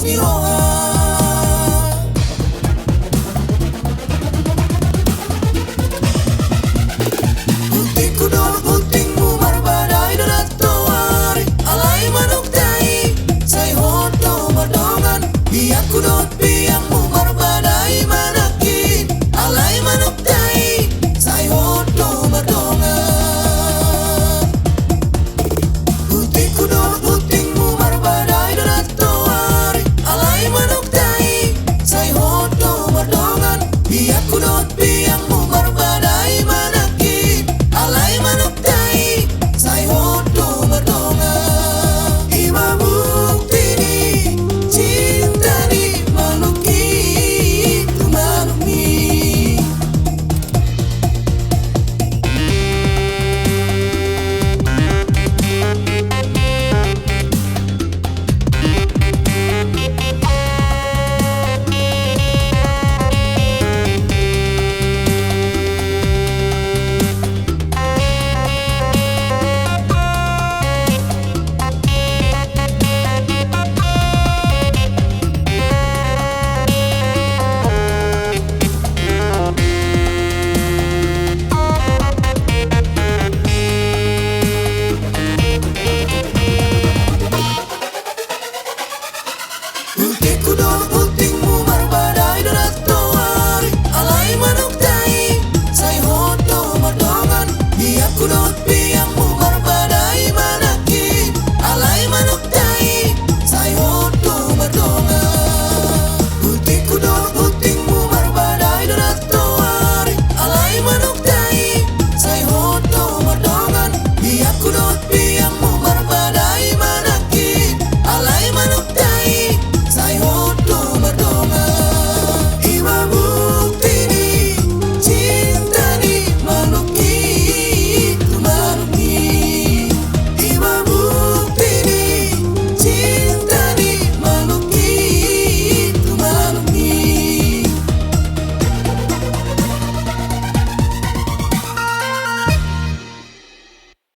miroha. Gunting kudor guntingmu marbadai donat toari, alai manuk tai sai hoto badongan. Biak kudor biangmu marbadai manakin, alai manuk tai sai hoto badongan. Gunting kudor guntingmu marbadai donat toari, alai manuk tai sai hoto badongan. Biak kudor biangmu marbadai manakin, alai manuk tai sai hoto badongan. Ima bukti ni cinta ni manuk itu manuk ni. Gunting kudor